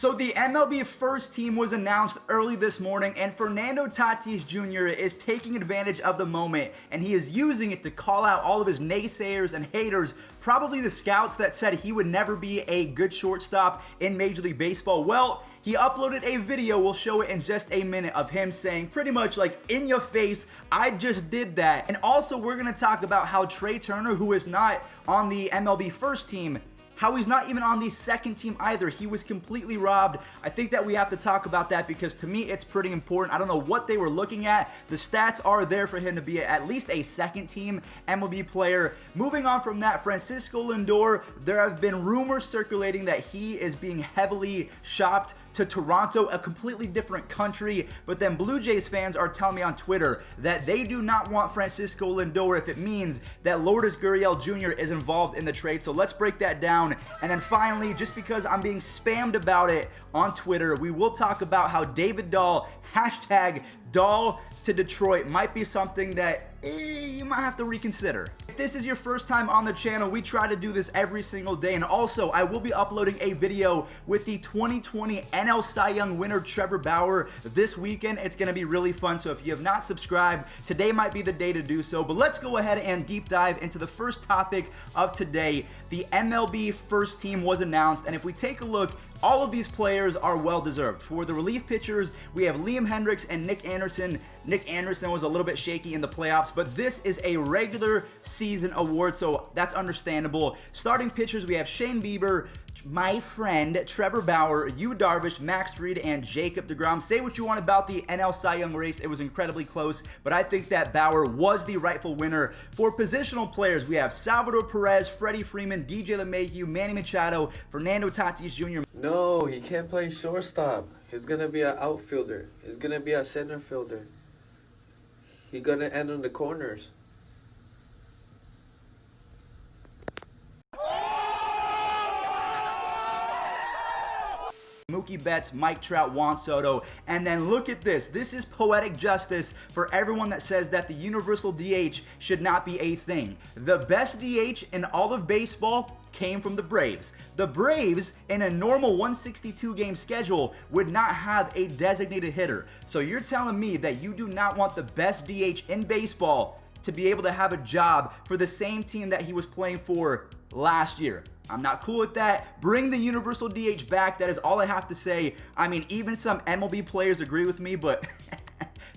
So the MLB first team was announced early this morning, and Fernando Tatis Jr. is taking advantage of the moment, and he is using it to call out all of his naysayers and haters, probably the scouts that said he would never be a good shortstop in Major League Baseball. Well, he uploaded a video, we'll show it in just a minute, of him saying pretty much like, in your face, I just did that. And also we're going to talk about how Trey Turner, who is not on the MLB first team, how he's not even on the second team either. He was completely robbed. I think that we have to talk about that because to me it's pretty important. I don't know what they were looking at. The stats are there for him to be at least a second team MLB player. Moving on from that, Francisco Lindor, there have been rumors circulating that he is being heavily shopped to Toronto, a completely different country, but then Blue Jays fans are telling me on Twitter that they do not want Francisco Lindor if it means that Lourdes Gurriel Jr. is involved in the trade. So let's break that down. And then finally, just because I'm being spammed about it on Twitter, we will talk about how David Dahl, hashtag Dahl to Detroit, might be something that you might have to reconsider. If this is your first time on the channel, we try to do this every single day, and also I will be uploading a video with the 2020 NL Cy Young winner Trevor Bauer this weekend. It's going to be really fun, so if you have not subscribed, today might be the day to do so. But let's go ahead and deep dive into the first topic of today. The MLB first team was announced, and if we take a look, all of these players are well-deserved. For the relief pitchers, we have Liam Hendriks and Nick Anderson. Nick Anderson was a little bit shaky in the playoffs, but this is a regular season award, so that's understandable. Starting pitchers, we have Shane Bieber, my friend Trevor Bauer, Yu Darvish, Max Fried, and Jacob deGrom. Say what you want about the NL Cy Young race. It was incredibly close, but I think that Bauer was the rightful winner. For positional players, we have Salvador Perez, Freddie Freeman, DJ LeMahieu, Manny Machado, Fernando Tatis Jr. No, he can't play shortstop. He's going to be an outfielder. He's going to be a center fielder. He's going to end on the corners. Mookie Betts, Mike Trout, Juan Soto, and then look at this. This is poetic justice for everyone that says that the universal DH should not be a thing. The best DH in all of baseball came from the Braves. The Braves, in a normal 162 game schedule, would not have a designated hitter. So you're telling me that you do not want the best DH in baseball to be able to have a job for the same team that he was playing for last year? I'm not cool with that. Bring the universal DH back. That is all I have to say. I mean, even some MLB players agree with me, but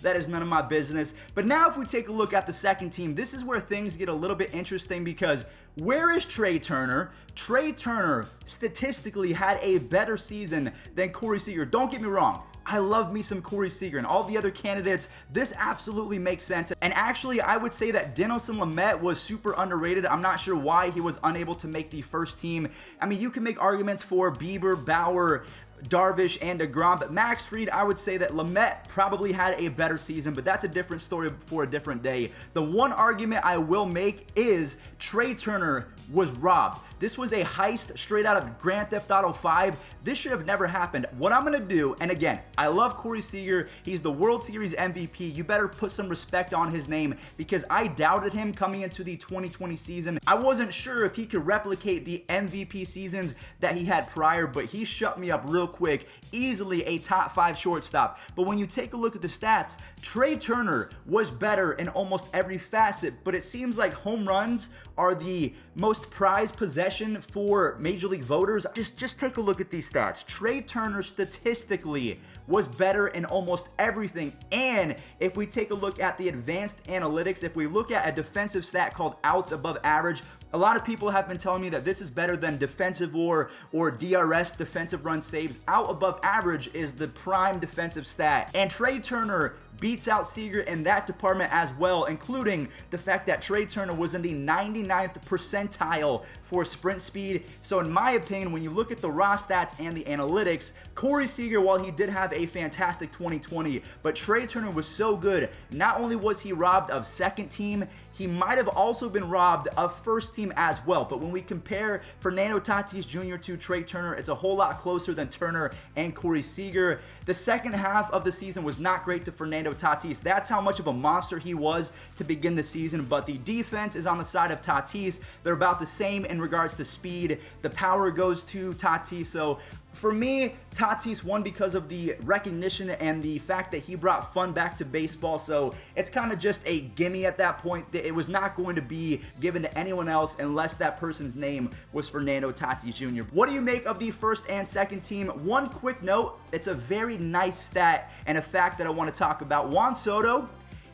that is none of my business. But now if we take a look at the second team, this is where things get a little bit interesting because where is Trey Turner? Trey Turner statistically had a better season than Corey Seager. Don't get me wrong. I love me some Corey Seager and all the other candidates. This absolutely makes sense. And actually, I would say that Dinelson Lamet was super underrated. I'm not sure why he was unable to make the first team. I mean, you can make arguments for Bieber, Bauer, Darvish, and deGrom, but Max Fried, I would say that Lamet probably had a better season, but that's a different story for a different day. The one argument I will make is Trey Turner was robbed. This was a heist straight out of Grand Theft Auto 5. This should have never happened. What I'm going to do, and again, I love Corey Seager. He's the World Series MVP. You better put some respect on his name because I doubted him coming into the 2020 season. I wasn't sure if he could replicate the MVP seasons that he had prior, but he shut me up real quick. Easily a top 5 shortstop. But when you take a look at the stats, Trey Turner was better in almost every facet, but it seems like home runs are the most prized possession for Major League voters. Just take a look at these stats. Trey Turner statistically was better in almost everything. And if we take a look at the advanced analytics, if we look at a defensive stat called outs above average, a lot of people have been telling me that this is better than defensive or DRS, defensive run saves. Out above average is the prime defensive stat. And Trey Turner beats out Seager in that department as well, including the fact that Trey Turner was in the 99th percentile for sprint speed. So in my opinion, when you look at the raw stats and the analytics, Corey Seager, while he did have a fantastic 2020, but Trey Turner was so good. Not only was he robbed of second team, he might have also been robbed of first team as well. But when we compare Fernando Tatis Jr. to Trey Turner, it's a whole lot closer than Turner and Corey Seager. The second half of the season was not great to Fernando Tatis. That's how much of a monster he was to begin the season. But the defense is on the side of Tatis. They're about the same in regards to speed. The power goes to Tatis. So For me, Tatis won because of the recognition and the fact that he brought fun back to baseball, so it's kind of just a gimme at that point. It was not going to be given to anyone else unless that person's name was Fernando Tatis Jr. What do you make of the first and second team? One quick note, it's a very nice stat and a fact that I want to talk about. Juan Soto,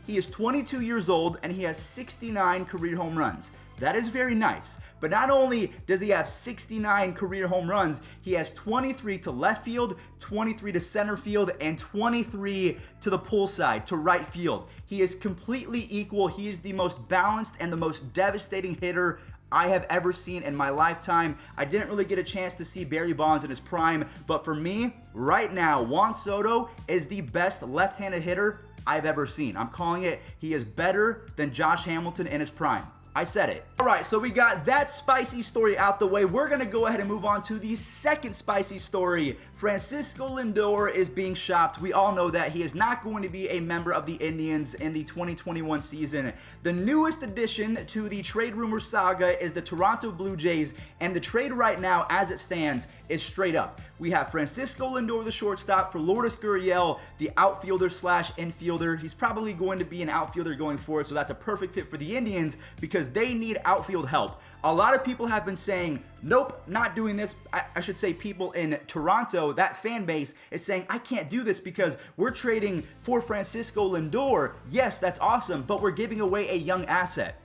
he is 22 years old and he has 69 career home runs. That is very nice. But not only does he have 69 career home runs, he has 23 to left field, 23 to center field, and 23 to the pull side, to right field. He is completely equal. He is the most balanced and the most devastating hitter I have ever seen in my lifetime. I didn't really get a chance to see Barry Bonds in his prime, but for me, right now, Juan Soto is the best left-handed hitter I've ever seen. I'm calling it. He is better than Josh Hamilton in his prime. I said it. All right, so we got that spicy story out the way. We're going to go ahead and move on to the second spicy story. Francisco Lindor is being shopped. We all know that he is not going to be a member of the Indians in the 2021 season. The newest addition to the trade rumor saga is the Toronto Blue Jays, and the trade right now, as it stands, is straight up. We have Francisco Lindor, the shortstop, for Lourdes Gurriel, the outfielder slash infielder. He's probably going to be an outfielder going forward, so that's a perfect fit for the Indians because they need outfield help. A lot of people have been saying, nope, not doing this. I should say people in Toronto, that fan base is saying, I can't do this because we're trading for Francisco Lindor. Yes, that's awesome, but we're giving away a young asset.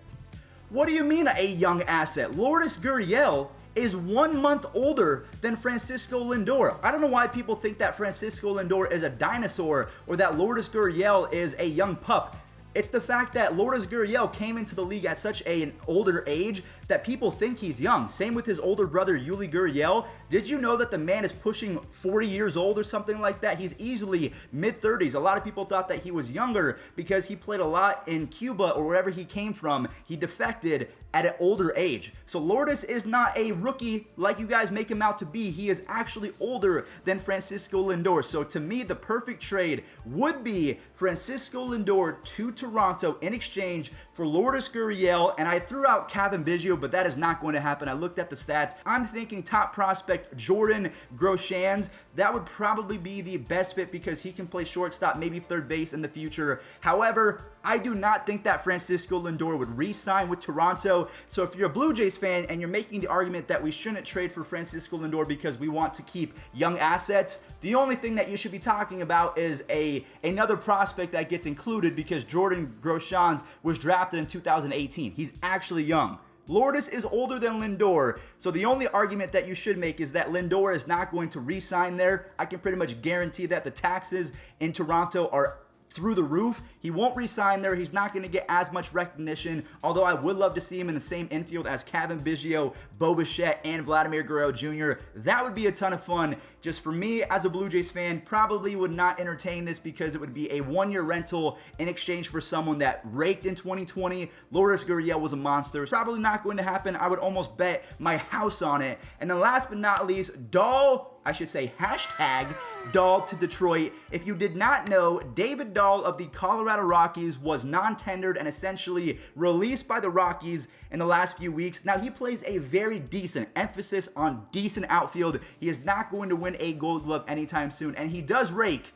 What do you mean a young asset? Lourdes Gurriel is 1 month older than Francisco Lindor. I don't know why people think that Francisco Lindor is a dinosaur or that Lourdes Gurriel is a young pup. It's the fact that Lourdes Gurriel came into the league at such an older age that people think he's young. Same with his older brother, Yuli Gurriel. Did you know that the man is pushing 40 years old or something like that? He's easily mid-30s. A lot of people thought that he was younger because he played a lot in Cuba or wherever he came from. He defected at an older age. So Lourdes is not a rookie like you guys make him out to be. He is actually older than Francisco Lindor. So to me, the perfect trade would be Francisco Lindor to Toronto in exchange for Lourdes Gurriel. And I threw out Kevin Biggio, but that is not going to happen. I looked at the stats. I'm thinking top prospect Jordan Groshans. That would probably be the best fit because he can play shortstop, maybe third base in the future. However, I do not think that Francisco Lindor would re-sign with Toronto. So if you're a Blue Jays fan and you're making the argument that we shouldn't trade for Francisco Lindor because we want to keep young assets, the only thing that you should be talking about is another prospect that gets included because Jordan Groshans was drafted in 2018. He's actually young. Lourdes is older than Lindor, so the only argument that you should make is that Lindor is not going to re-sign there. I can pretty much guarantee that the taxes in Toronto are through the roof. He won't re-sign there. He's not going to get as much recognition, although I would love to see him in the same infield as Kevin Biggio, Bo Bichette, and Vladimir Guerrero Jr. That would be a ton of fun. Just for me, as a Blue Jays fan, probably would not entertain this because it would be a one-year rental in exchange for someone that raked in 2020. Lourdes Gurriel was a monster. It's probably not going to happen. I would almost bet my house on it. And then last but not least, Dahl, I should say hashtag Dahl to Detroit. If you did not know, David Dahl of the Colorado Rockies was non-tendered and essentially released by the Rockies in the last few weeks. Now, he plays a very decent, emphasis on decent outfield. He is not going to win a Gold Glove anytime soon, and he does rake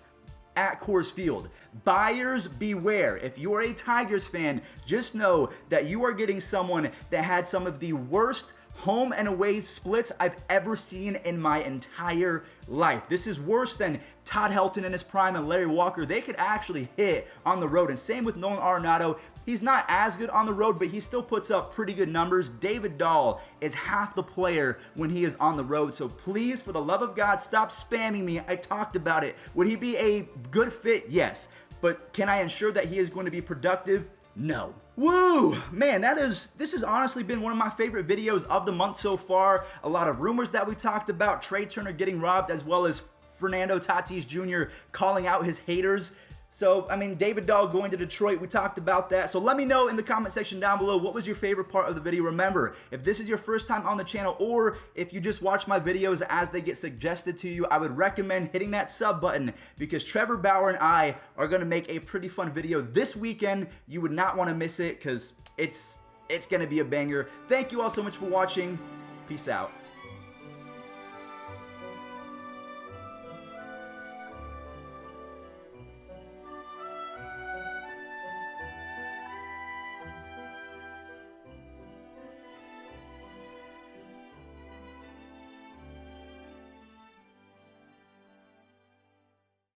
at Coors Field. Buyers beware. If you are a Tigers fan, just know that you are getting someone that had some of the worst home and away splits I've ever seen in my entire life. This is worse than Todd Helton in his prime and Larry Walker. They could actually hit on the road. And same with Nolan Arenado. He's not as good on the road, but he still puts up pretty good numbers. David Dahl is half the player when he is on the road. So please, for the love of God, stop spamming me. I talked about it. Would he be a good fit? Yes. But can I ensure that he is going to be productive? No. Woo! Man, this has honestly been one of my favorite videos of the month so far. A lot of rumors that we talked about, Trey Turner getting robbed, as well as Fernando Tatis Jr. calling out his haters. So, I mean, David Dahl going to Detroit, we talked about that. So let me know in the comment section down below, what was your favorite part of the video? Remember, if this is your first time on the channel, or if you just watch my videos as they get suggested to you, I would recommend hitting that sub button because Trevor Bauer and I are going to make a pretty fun video this weekend. You would not want to miss it because it's going to be a banger. Thank you all so much for watching. Peace out.